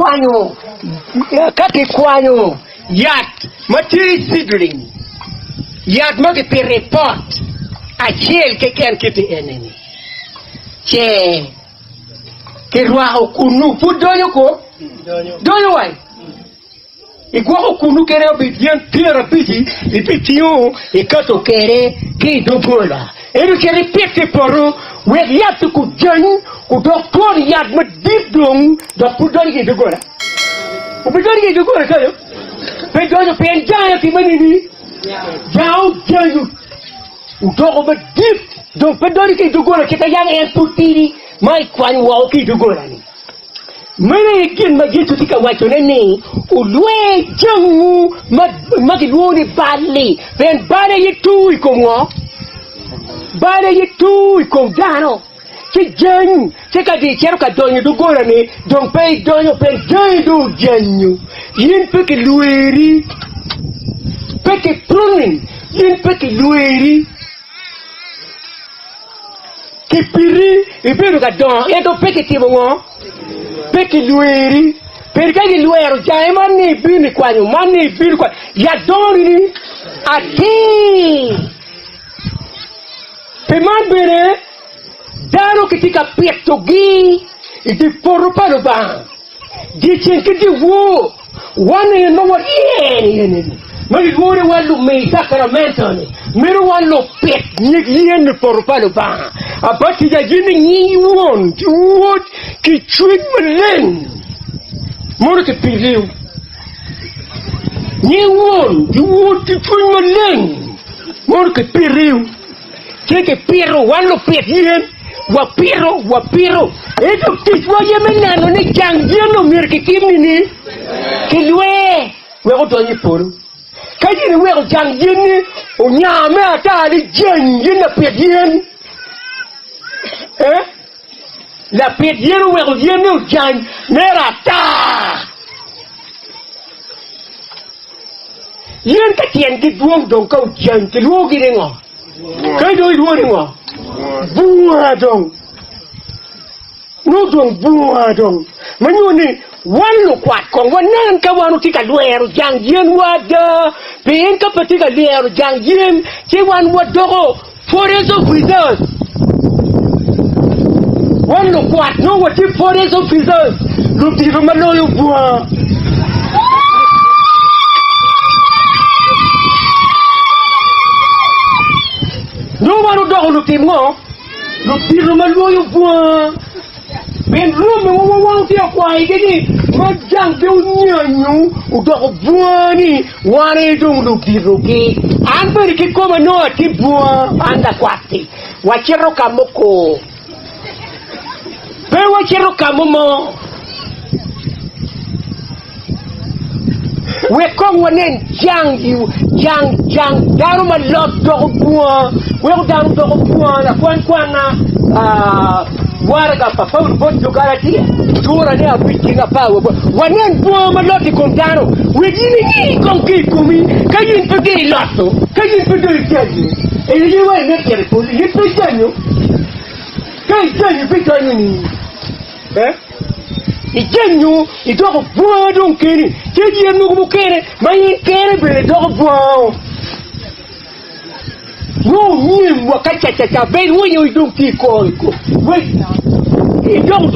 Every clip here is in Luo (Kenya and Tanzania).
kwanyo kake kwanyo yat mati sidling yat mage pe report achel ke ken kiti enemy che ke rwa okunu pudonyo ko donyo wai igwa okunu kere obidien tira piti ipitio ikato kere ki dogola eru kere pete poro we yat ku jan ku doktor yat ma didong do pudonyo ki dogola pudonyo ki dogola kayo pe donyo pe njaya ki manini jao janyu udoko ma dip donc pedori ki dogola kita yang en putiri mai kwan wa ki dogola ni mene kin magitu tika wacho nene ulwe jangu magiluoni bali ben bale yitu ikomwa bale yitu ikomdano ci janyu ci ka di chero ka donyo dogola ni donc pe donyo pe janyu janyu yin pe ki lueri pe ki pruning yin pe ki lueri kipiri ibiru ka don edo peke tibo ngo peke lueri perka di luero ja mani bini kwanyo mani bini kwa ya doni ni ati pe man bene daro kitika pietogi iti poru palo ba di chenkiti wo wane no what yeni mali wore wallu me sacramento ni mero wallu pet ni poru palo ba abati ya yini ni won wot ki chuit melen moro ke piliu ni won di wot ki chuit melen moro ke piliu ke piro wallu pet yen wa piro eto kitwa yemenano ne jangieno mir ki timni ni ki lwe we ko to ni poru kaji ni we ko jangini o nyame atali jengi na pet yen la piediero we reviene au jan nera ta yen ka tien ki duong dong ka jan ki luo gi ngo kai doi luo ngo bua dong no dong bua dong manyuni wanu kwat kong wanan ka wanu tika luero jang yen wada pen ka patika luero jang yen ti wan wadoro forest officers one look what no what if forest officers look the maloyo bua no one do look him no look the maloyo bua ben room wo wo ti akwa igini ma jang de nyanyu udo bua ni wane do look the roki an beri ki koma no ti bua anda kwati wachero kamoko pewa chero kamomo we kong wanen jang daru ma lot do bua we daru do bua la kwana warga pa fa bo jogarati tura ne abitinga pa wanen bua ma lot ko daru we ni kon ki kumi kayin pede lato kayin pede jaji e ni we ne tere ko ni pe janyo kai janyo pe janyo ni ijenyu idoko bua don kiri jeje nugu kere mai kere bele doko bua no ni wakacha be wonyo idon ki ko we idon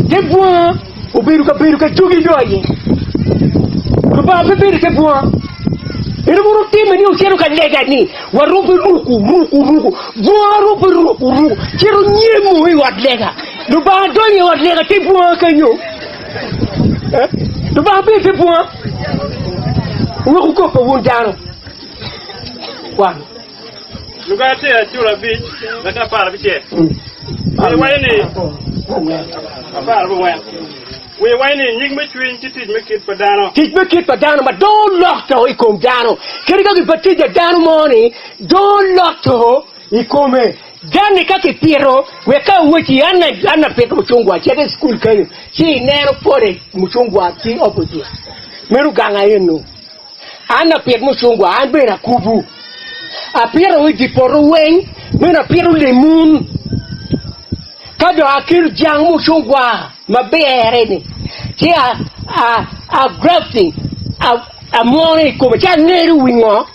de bua oberu ka jogi doye ko ba be ke bua ere moro time ni o chero ka lega ni warubu ruku bua ruku chero nyemu i wadlega do ba donye wadlega te bua kanyo do ba be te bua wo ko ko wondano wa lugate ya chura beach na ka para biche wayne para bo we wayne nyig me twin titij me kit padano ma don't lock to ikom dano keriga bi batija dano moni don't lock to ikome Gani kake piro weka uchi ana peka mchungwa chede school kayo chi nero pore mchungwa chi opposite meru ganga yenu ana peka mchungwa anbe na kubu apiro uji poro wen mena piro lemun kado akir jang mchungwa mabere ni chia grafting a morning come cha neru wingo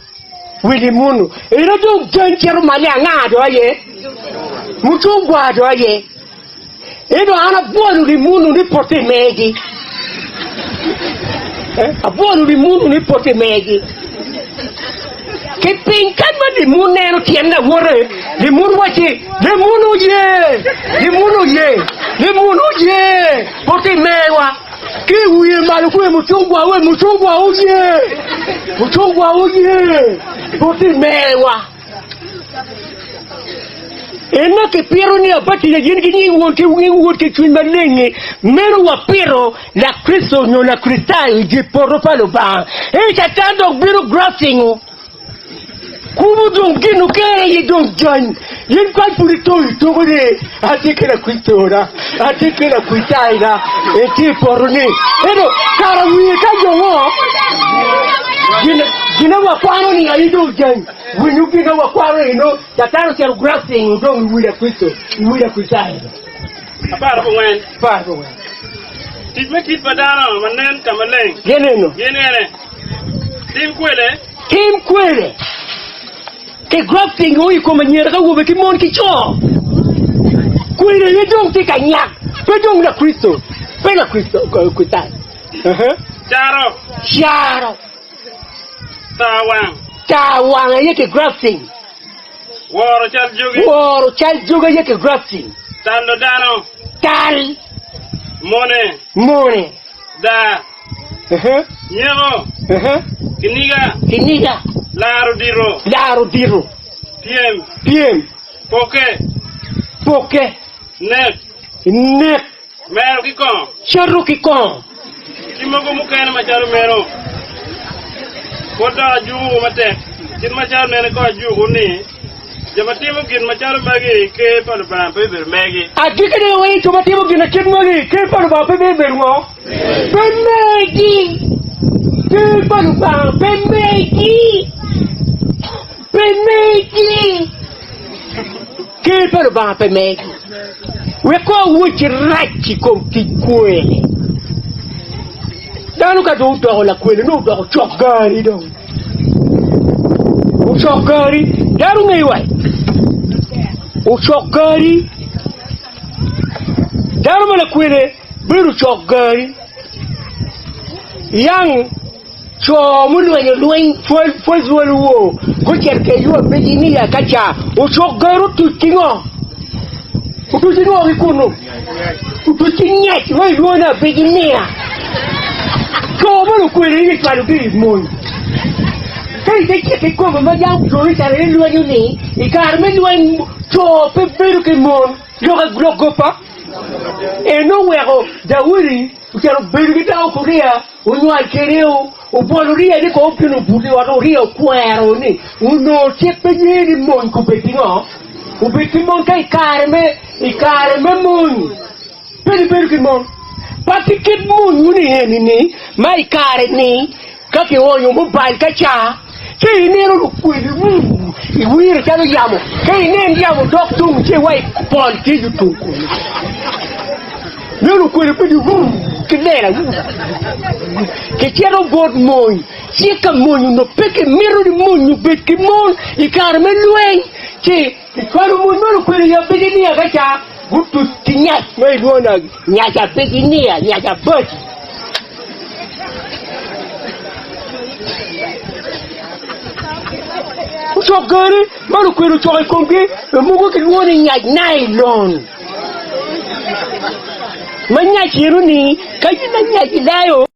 wili munu ero do janchero mali anga do ye mutungwa do ye ero ana bonu di munu ni pote megi a bonu di munu ni pote megi che pinkan ma di munu ero tienda wore di munu wachi di munu ye pote mewa ki wiye malu kwe mutungwa uye pote mewa ena ke pero ni abati ya jini ni wote chunmalenge mero wa pero la Cristo no la cristal je porro palo ba e chatando biro grafting kubu don gino kere ye don jan yen kwa purito to gode ati kera Cristo ati kera kuitaira e ti porro ni ero kara wiye ka jongo Gina wa kwano ni aido jan winu gina wa kwano ino tataro kero grafting don wiya Cristo wiya kuitaira apara bwen tit me kit badano manen kamaleng yenene tim kwele ke grafting oi como nyera ka wo ki mon ki cho kwele ye dong ti kanyak pe dong la Cristo kuitai charo tawang ye ke grafting woro chal joga ye ke grafting tando dano tal mone da nyero kiniga laro diro piem poke nek mero kikon charu kikon kimogo mukene macharu mero kota jugu mate kin macharu mero ko jugu ni jamatimu kin macharu magi ke palu pa pe ber magi akikene wei jamatimu kin kin magi ke palu pa pe ber ngo pe magi ke palu pa pe magi che per va per me we ko wuci racci con ti quelle danu ka do la quelle no do chokari do o chokari daru ngai wai o chokari daru mala quelle biru chokari yang cho mulu wenye fue zueluo kucherke yuwa bejini ya kacha uchogaru tutingo ututingo wikuno ututinyechi wei luona bejini ya cho mulu kwele yi kwa lukiri moni kai teche ke kwa mama yang jori tare luwa yuni ikarme luwa cho peperu ke mon yoga glogopa eno wero dawiri ukero beru kita okuria unwa kereo upoloria ni ko pino budi waro rio kwero ni uno chepenye ni mon kubetingo ubetimon kai karme mon beru ke mon patikit mon muni ni mai kare ni kake onyo mobile kacha che nero kwiri iwire chalo yamo che ne ndiamo doctor che wai pol ti tu nero kwiri pedi che nera che c'era bod moi che ka moi no peke miro di moi peke mon I carme lui che quando moi nero kwiri ya pedi ni agacha gutu tinya mai luona nyaja pedi ni nyaja bot Chokari, malu kwero chokai konke, mugo ke luone nyaj nylon. Manya chiru ni, kaji na nyaj dayo.